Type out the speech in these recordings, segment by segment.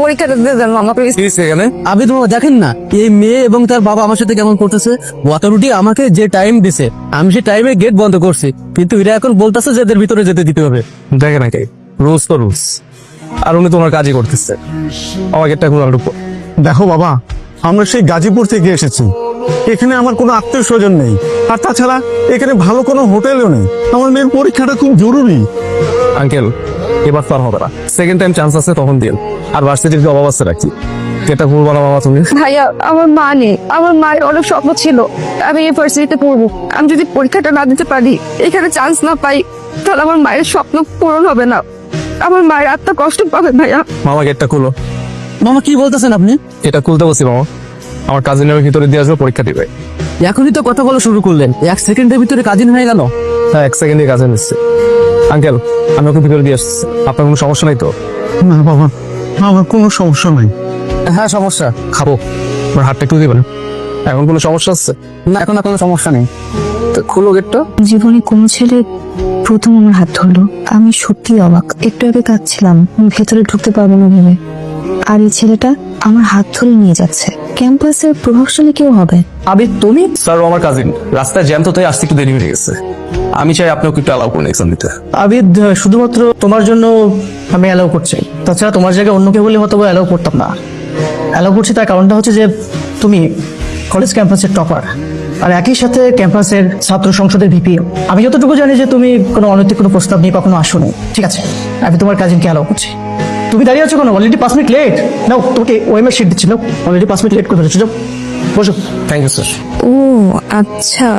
পরীক্ষাটা দিয়ে দেন মামা প্লিজ। আবিদ বাবা দেখেন না এই মেয়ে এবং তার বাবা আমার সাথে কেমন করতেছে। অথরিটি আমাকে যে টাইম দিছে আমি সেই টাইমে গেট বন্ধ করছি, কিন্তু এরা এখন বলতেছে যে এদের ভিতরে যেতে দিতে হবে। দেখে নাকি রুলস তো রুলস, আর উনি তোমার কাজই করতেছে। আমার গেটটা খুলে ঢুকবো। দেখো বাবা, আমরা সেই গাজীপুর থেকে এসেছি, এখানে আমার কোনো আত্মীয় স্বজন নেই, আর তাছাড়া এখানে ভালো কোনো হোটেলও নেই। আমার মেয়ের পরীক্ষাটা খুব জরুরি। আঙ্কেল এবার তো আর হবে না, সেকেন্ড টাইম চান্স আছে তখন দিন। আর ভার্সিটির যে অভাব আছে রাখি, এটা ভুলবো না বাবা তুমি। ভাইয়া আমার মা নেই, আমার মায়ের অনেক স্বপ্ন ছিল আমি ইউনিভার্সিটিতে পড়বো। আমি যদি পরীক্ষাটা না দিতে পারি, এখানে চান্স না পাই, তাহলে আমার মায়ের স্বপ্ন পূরণ হবে না। আমার মায়ের আত্মা কষ্ট পাবে ভাইয়া। মামা গেটটা খুলো। মামা কি বলতেছেন আপনি? এটা খুলতে বলছি মামা, আমার কাজিনের ভিতরে দিয়ে আসবো, পরীক্ষা দিবে। এখনই তো কথা বলা শুরু করলেন, 1 সেকেন্ডের ভিতরে কাজিন হয়ে গেল। হ্যাঁ 1 সেকেন্ডে কাজে নিচ্ছে। আঙ্কেল আমি ওকে ভিতরে দিয়ে আসছি, আপনার কোনো সমস্যা নাই তো? না বাবা, আমার কোনো সমস্যা নাই। হ্যাঁ সমস্যা। খাবো, আমার হাতটা একটু দিবেন। এখন কোনো সমস্যা আছে? না এখন আর কোনো সমস্যা নেই। তো খুলো গেটটা। জীবনে কোনো ছেলে প্রথম আমার হাত ধরলো, আমি সত্যি অবাক। একটু আগে কাঁদছিলাম ভেতরে ঢুকতে পারবো না ভেবে, আর এই ছেলেটা আমার হাত ধরে নিয়ে যাচ্ছে। ক্যাম্পাসের প্রভাবশালী কেউ হবে। আবিদ তুমি? স্যার ও আমার কাজিন, রাস্তায় জ্যাম তো তাই আসতে একটু দেরি হয়ে গেছে। আমি চাই আপনি ওকে একটু অ্যালাউ করুন এক্সাম দিতে। আবিদ শুধুমাত্র তোমার জন্য আমি অ্যালাউ করছি, তাছাড়া তোমার জায়গায় অন্য কেউ বলে হয়তো অ্যালাউ করতাম না। অ্যালাউ করছি তার কারণটা হচ্ছে যে তুমি কলেজ ক্যাম্পাসের টপার, আর একই সাথে ক্যাম্পাসের ছাত্র সংসদের ভিপি। আমি যতটুকু জানি যে তুমি কোনো অনৈতিক কোনো প্রস্তাব নিয়ে কখনো আসোনি। ঠিক আছে, আমি তোমার কাজিনকে অ্যালাউ করছি। তুমি দাঁড়িয়ে আছো কেন? Already 5 minute late. নাও তোমাকে ওএমএর শিট দিচ্ছি, নাও অলরেডি 5 মিনিট লেট করে ফেলেছো, যাও বসো। Thank you sir. ও আচ্ছা,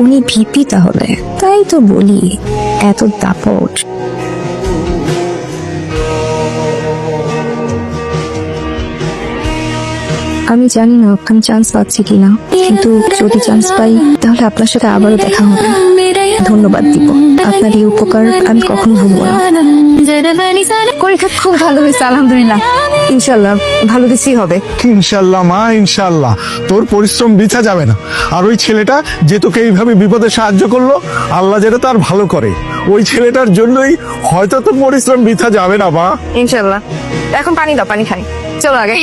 উনি ভিপি তাহলে, তাই তো বলি এত দাপট। আমি জানি না আমি চান্স পাচ্ছি কিনা, কিন্তু যদি চান্স পাই তাহলে আপনার সাথে আবারও দেখা হবে। ধন্যবাদ দিব, আপনার এই উপকার আমি কখনো ভুলবো না। পরীক্ষা খুব ভালো হয়েছে আলহামদুলিল্লাহ। ইনশাল্লাহ ভালো কিছুই হবে। ইনশাল্লাহ মা, ইনশাল্লাহ তোর পরিশ্রম বৃথা যাবে না। আর ওই ছেলেটা যে তোকে এইভাবে বিপদে সাহায্য করলো, আল্লাহ যেটা তার ভালো করে, ওই ছেলেটার জন্যই হয়তো তোর পরিশ্রম বৃথা যাবে না মা। ইনশাল্লাহ। এখন পানি দাও, পানি খাই। চলো আগে।